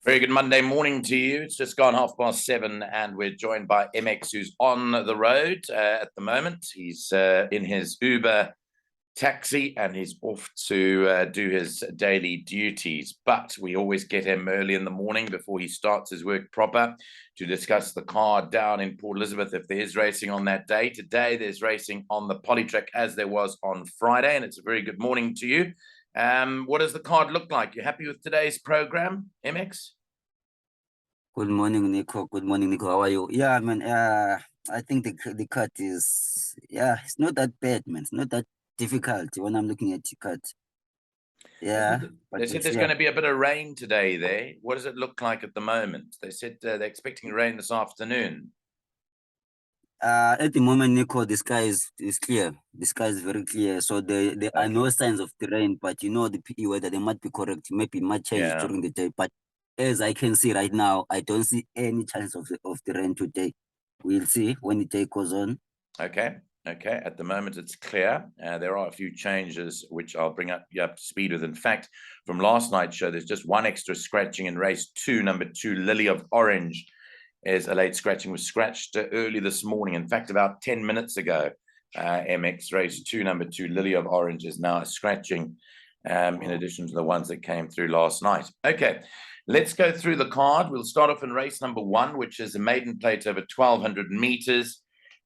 Very good Monday morning to you. It's just gone 7:30, and we're joined by MX, who's on the road at the moment. He's in his Uber taxi, and he's off to do his daily duties. But we always get him early in the morning before he starts his work proper to discuss the card down in Port Elizabeth if there is racing on that day. Today, there's racing on the Polytrack as there was on Friday, and it's a very good morning to you. What does the card look like? You happy with today's program, MX? Good morning, Nico. Good morning, Nico. How are you? Yeah, man. I think the cut is it's not that bad, man. It's not that difficult when I'm looking at the cut. Yeah, they said there's going to be a bit of rain today there. What does it look like at the moment? They said they're expecting rain this afternoon. At the moment, Nico, the sky is clear. The sky is very clear. So there are no signs of the rain, but you know the PE weather, they might be correct. Maybe it might change during the day. But as I can see right now, I don't see any chance of the rain today. We'll see when the day goes on. Okay. At the moment, it's clear. There are a few changes which I'll bring you up to speed with. In fact, from last night's show, there's just one extra scratching in race 2, number 2, Lily of Orange. Is a late scratching, was scratched early this morning. In fact, about 10 minutes ago, MX race 2, number 2, Lily of Orange is now scratching in addition to the ones that came through last night. Okay, let's go through the card. We'll start off in race number 1, which is a maiden plate over 1,200 meters.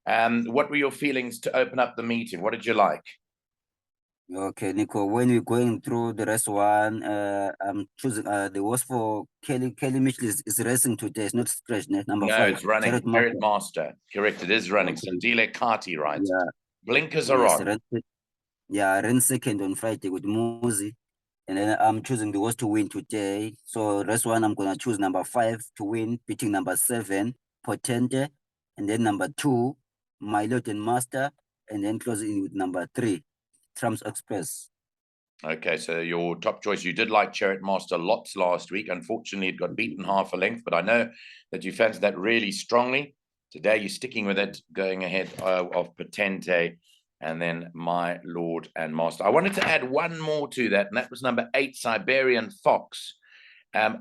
What were your feelings to open up the meeting? What did you like? Okay, Nico, when we're going through the rest one, I'm choosing the horse for Kelly Mitchell is racing today. It's not stretched, number 5. No, it's running. Ferry Master. Correct, it is running. Okay. So Dile Kati rides. Yeah. Blinkers are on. I ran second on Friday with Muzi. And then I'm choosing the horse to win today. So rest one, I'm gonna choose number 5 to win, beating number 7, Potente, and then number 2, My Lord and Master, and then closing with number 3. Trump's Express. Okay, so your top choice, you did like Chariot Master lots last week. Unfortunately, it got beaten half a length, but I know that you fancied that really strongly. Today, you're sticking with it, going ahead of Potente, and then My Lord and Master. I wanted to add one more to that, and that was number 8, Siberian Fox,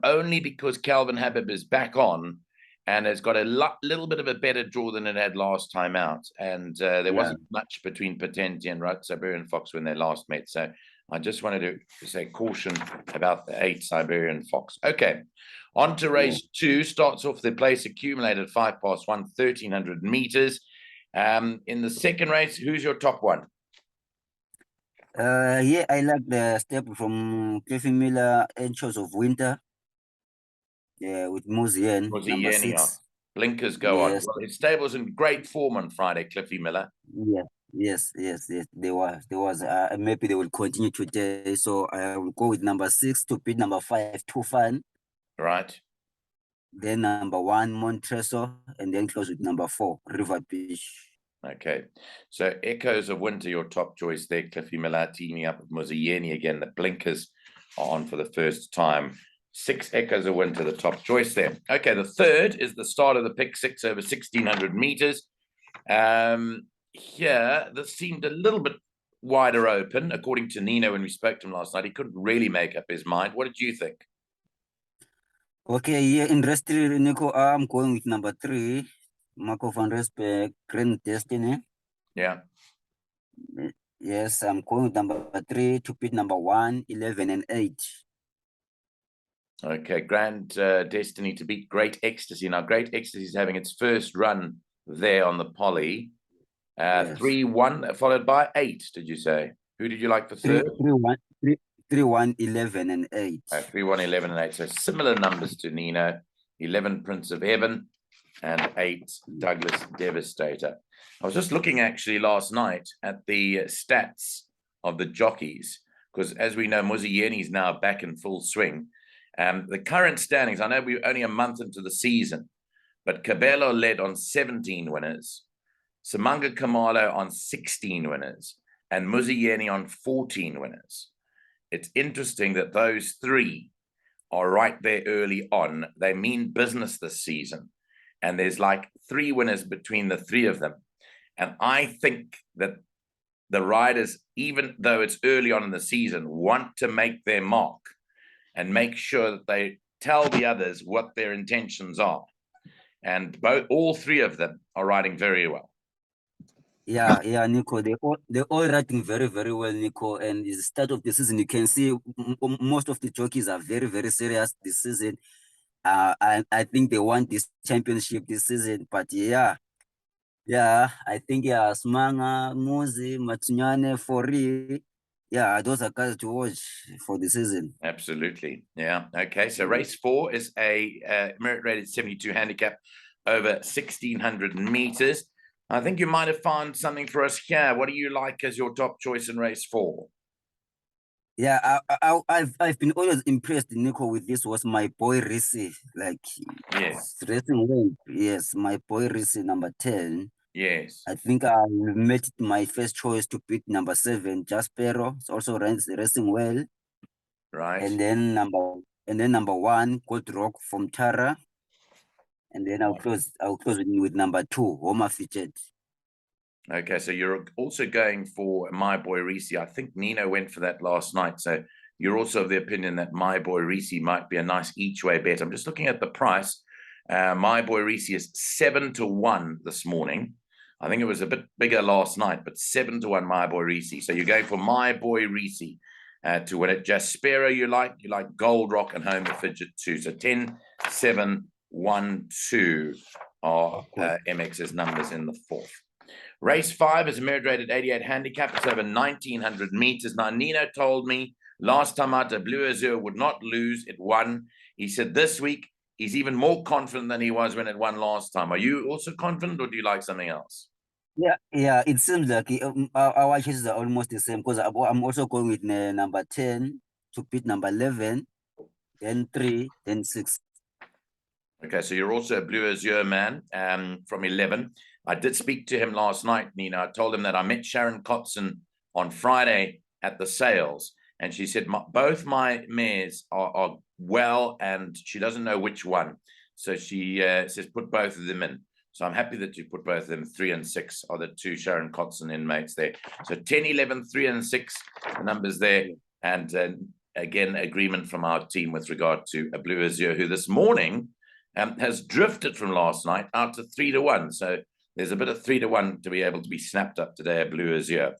only because Calvin Habib is back on, and it's got a little bit of a better draw than it had last time out. And there wasn't much between Potente and Siberian Fox when they last met. So I just wanted to say caution about the 8 Siberian Fox. Okay, on to race 2. Starts off the place accumulated 5 past 1, 1,300 meters. In the second race, who's your top one? I like the step from Cliffy Miller and Choice of Winter. Yeah, with Muzian, number 6. Blinkers go on. Well, his stable's in great form on Friday, Cliffy Miller. Yes. There was. Maybe they will continue today. So I will go with number 6 to beat number 5, Too Fun. Right. Then number 1, Montreso, and then close with number 4, River Beach. Okay, so Echoes of Winter, your top choice there. Cliffy Miller teaming up with Muzieni again. The blinkers are on for the first time. 6 Echoes of Winter, the top choice there. Okay, the third is the start of the pick 6 over 1,600 meters. Here, this seemed a little bit wider open, according to Nino when we spoke to him last night. He couldn't really make up his mind. What did you think? Okay, in rest 3, Nico, I'm going with number 3, Marco van Rensburg, Grand Destiny. Yeah. Yes, I'm going with number 3 to beat number 1, 11, and 8. Okay, Grand Destiny to beat Great Ecstasy. Now, Great Ecstasy is having its first run there on the Poly. 3-1, followed by 8, did you say? Who did you like for third? 3-1, 11, and 8. 3-1, 11, and 8. So similar numbers to Nino. 11, Prince of Heaven, and 8, Douglas Devastator. I was just looking actually last night at the stats of the jockeys, because as we know, Muzieni is now back in full swing. The current standings, I know we're only a month into the season, but Gqeberha led on 17 winners, Simanga Kamalo on 16 winners, and Muzieni on 14 winners. It's interesting that those 3 are right there early on. They mean business this season. And there's like 3 winners between the 3 of them. And I think that the riders, even though it's early on in the season, want to make their mark and make sure that they tell the others what their intentions are. And all three of them are riding very well. Yeah, Nico. They're all riding very, very well, Nico. And the start of the season, you can see most of the jockeys are very, very serious this season. I think they want this championship this season. But yeah, I think Smanga, Muzi, Matsunyane, Fori. Yeah, those are guys to watch for the season. Absolutely. Yeah. Okay. So race 4 is a merit rated 72 handicap over 1600 meters. I think you might have found something for us here. What do you like as your top choice in race 4? Yeah, I've been always impressed, Nico, with this. Was my boy Risi, like yes, racing well. Yes, my boy Risi, number 10. Yes, I think I made it my first choice to beat number 7, Gqeberha. It's also racing well. Right. And then number 1, Gold Rock from Tara. And then I'll close with number 2, Homa Featured. Okay, so you're also going for My Boy Reese. I think Nino went for that last night. So you're also of the opinion that My Boy Reese might be a nice each way bet. I'm just looking at the price. My Boy Reese is 7-1 this morning. I think it was a bit bigger last night, but 7-1 My Boy Reese. So you're going for My Boy Reese to win it. Gqeberha, you like Gold Rock and Home Fidget too. So 10, 7, 1, 2 are MX's numbers in the 4th. Race 5 is a merit rated 88 handicap. It's over 1900 meters. Now, Nino told me last time out that Blue Azure would not lose. It won. He said this week he's even more confident than he was when it won last time. Are you also confident, or do you like something else? Yeah. It seems like our choices are almost the same, because I'm also going with number 10 to beat number 11, then 3, then 6. Okay, so you're also a Blue Azure man from 11. I did speak to him last night, Nina. I told him that I met Sharon Kotson on Friday at the sales, and she said both my mares are well, and she doesn't know which one. So she says put both of them in. So I'm happy that you put both of them. 3 and 6 are the 2 Sharon Kotson inmates there. So 10, 11, 3 and 6, the numbers there. And again, agreement from our team with regard to a Blue Azure, who this morning has drifted from last night out to 3-1. So there's a bit of 3-1 to be able to be snapped up today at Blue Azure.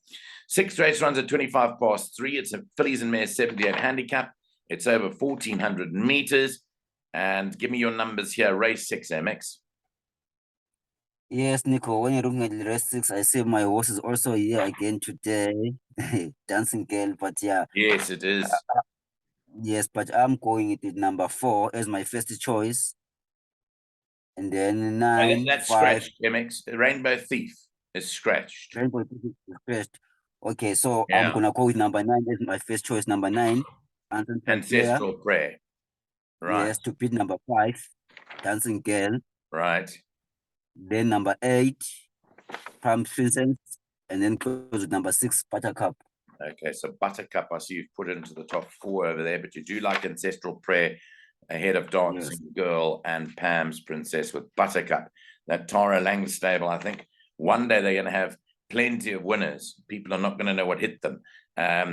6th race runs at 3. It's a fillies and mares 78 handicap. It's over 1400 meters. And give me your numbers here. Race 6, MX. Yes, Nico, when you're looking at race 6, I see my horse is also here again today. Dancing Girl, but yeah. Yes, it is. Yes, but I'm going with number 4 as my first choice. And then 9, that's 5. Scratched, MX. Rainbow Thief is scratched. Rainbow Thief is scratched. Okay, so I'm going to go with number 9 as my first choice. Number 9, Ancestral Prayer. Right. Yes, to beat number 5, Dancing Girl. Right. Then number 8, Palm Princess. And then close with number 6, Buttercup. Okay, so Buttercup, I see you've put into the top 4 over there, but you do like Ancestral Prayer ahead of Dancing Girl and Pam's Princess with Buttercup. That Tara Lang stable, I think one day they're going to have plenty of winners. People are not going to know what hit them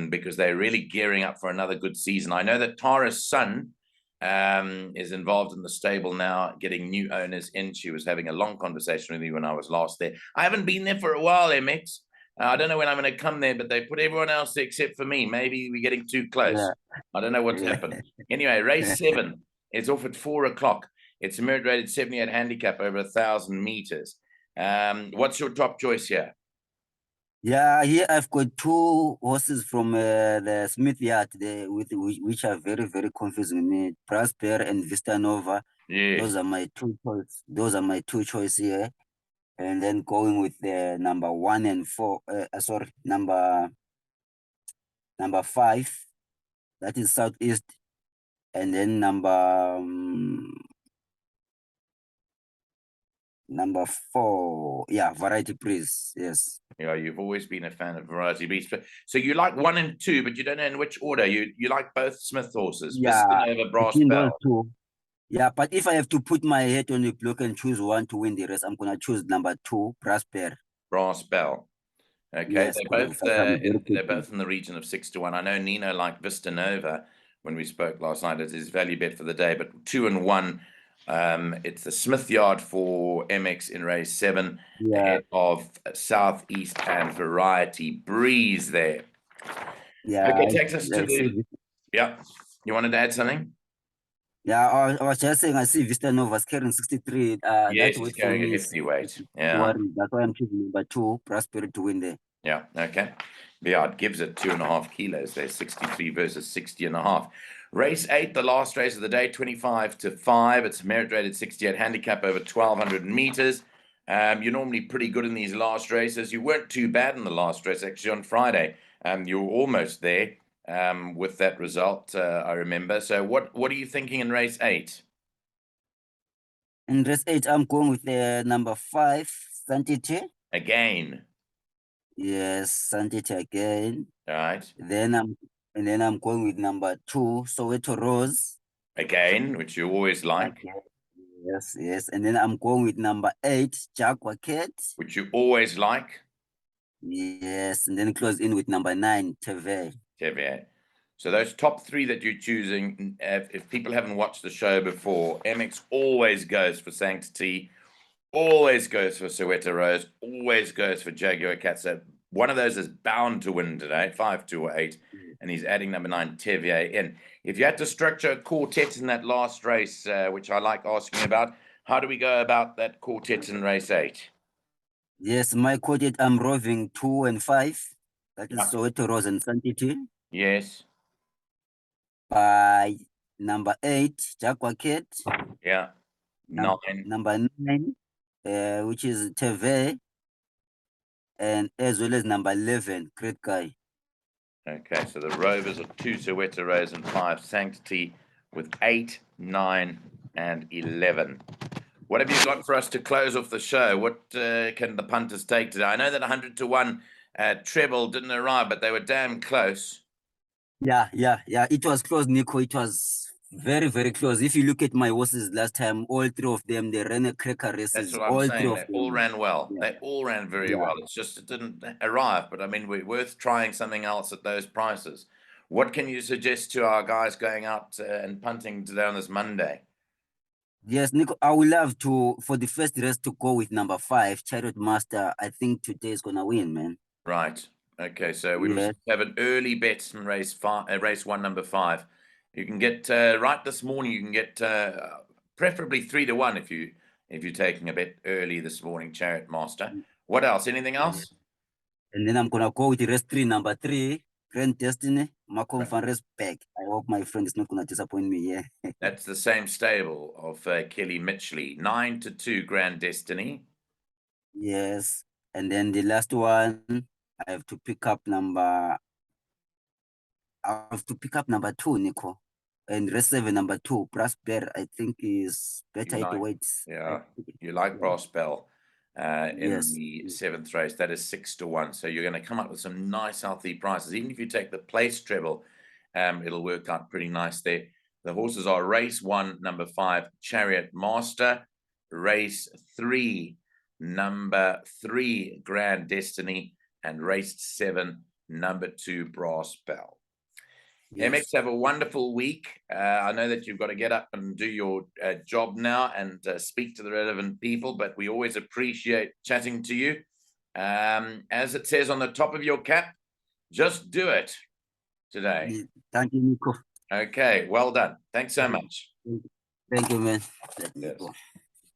because they're really gearing up for another good season. I know that Tara's son is involved in the stable now, getting new owners in. She was having a long conversation with me when I was last there. I haven't been there for a while, MX. I don't know when I'm going to come there, but they put everyone else there except for me. Maybe we're getting too close. I don't know what's happened. Anyway, race 7 is off at 4 o'clock. It's a merit rated 78 handicap over 1,000 meters. What's your top choice here? Yeah, here I've got 2 horses from the Smith Yard there, which are very, very confusing me. Prosper and Vista Nova. Yes. Those are my 2 choices. Those are my 2 choices here. And then going with the number 1 and 4. Number 5. That is Southeast. And then number 4, Variety Breeze. Yes. Yeah, you've always been a fan of Variety Breeze. So you like 1 and 2, but you don't know in which order. You like both Smith horses. Yeah, Vista Brass Bell. 2. Yeah, but if I have to put my head on the block and choose one to win the race, I'm gonna choose number 2, Prosper. Brass Bell. Okay, Yes, they're both in the region of 6-1. I know Nino liked Vista Nova when we spoke last night. It is value bet for the day, but 2 and 1. It's the Smith Yard for MX in race 7, ahead of Southeast and Variety Breeze there. Yeah. Okay, takes us to I see the. Yeah, you wanted to add something? Yeah, I was just saying, I see Vista Nova's carrying 63. Yes, That he's weight for carrying a me is hefty weight. Yeah. worrying. That's why I'm choosing number 2, Prosperity, to win there. Yeah, okay. Yeah, it gives it 2.5 kilos there, 63 versus 60.5. Race 8, the last race of the day, 25 to 5. It's merit rated 68, handicap over 1,200 meters. You're normally pretty good in these last races. You weren't too bad in the last race, actually, on Friday. You were almost there with that result, I remember. So what are you thinking in race 8? In race 8, I'm going with number 5, Santity. Again. Yes, Santity again. All right. Then I'm going with number 2, Soweto Rose. Again, which you always like. Okay. Yes. And then I'm going with number 8, Jaguar Cat. Which you always like. Yes, and then close in with number 9, Teve. So those top 3 that you're choosing, if people haven't watched the show before, MX always goes for Sanctity, always goes for Soweto Rose, always goes for Jaguar Cat. So one of those is bound to win today, 5, 2, or 8, and he's adding number 9, Tevier, in. If you had to structure a quartet in that last race, which I like asking about, how do we go about that quartet in race 8? Yes, my quartet, I'm roving 2 and 5. That is Soweto Rose and Santity. Yes. By number 8, Jaguar Cat. Yeah. 9. Number 9, which is Teve. And as well as number 11, Great Guy. Okay, so the Rovers are 2 Soweto Rose and 5 Sanctity with 8, 9, and 11. What have you got for us to close off the show? What can the punters take today? I know that 100 to 1 treble didn't arrive, but they were damn close. Yeah. It was close, Nico. It was very, very close. If you look at my horses last time, all 3 of them, they ran a cracker races. That's what I'm saying. They all ran well. Yeah. They all ran very well. It's just it didn't arrive. But I mean, we're worth trying something else at those prices. What can you suggest to our guys going out and punting today on this Monday? Yes, Nico, I would love to, for the first race, to go with number 5, Chariot Master. I think today is going to win, man. Right. Okay, so we must have an early bet in race 1, number 5. You can get right this morning. You can get preferably 3 to 1 if you're taking a bet early this morning. Chariot Master. What else? Anything else? And then I'm gonna go with race 3, number 3, Grand Destiny. Malcolm van Race back. I hope my friend is not gonna disappoint me. Yeah. That's the same stable of Kelly Mitchley. 9 to 2, Grand Destiny. Yes, and then the last one, I have to pick up number 2, Nico. And race 7, number 2, Prosper, I think is better at the weights. Yeah, you like Prosper in the 7th race. That is 6 to 1. So you're going to come up with some nice healthy prices. Even if you take the place treble, it'll work out pretty nice there. The horses are race 1, number 5, Chariot Master. Race 3, number 3, Grand Destiny. And race 7, number 2, Brass Bell. MX, have a wonderful week. I know that you've got to get up and do your job now and speak to the relevant people, but we always appreciate chatting to you. As it says on the top of your cap, just do it today. Thank you, Nico. Okay, well done. Thanks so much. Thank you, man. Yes.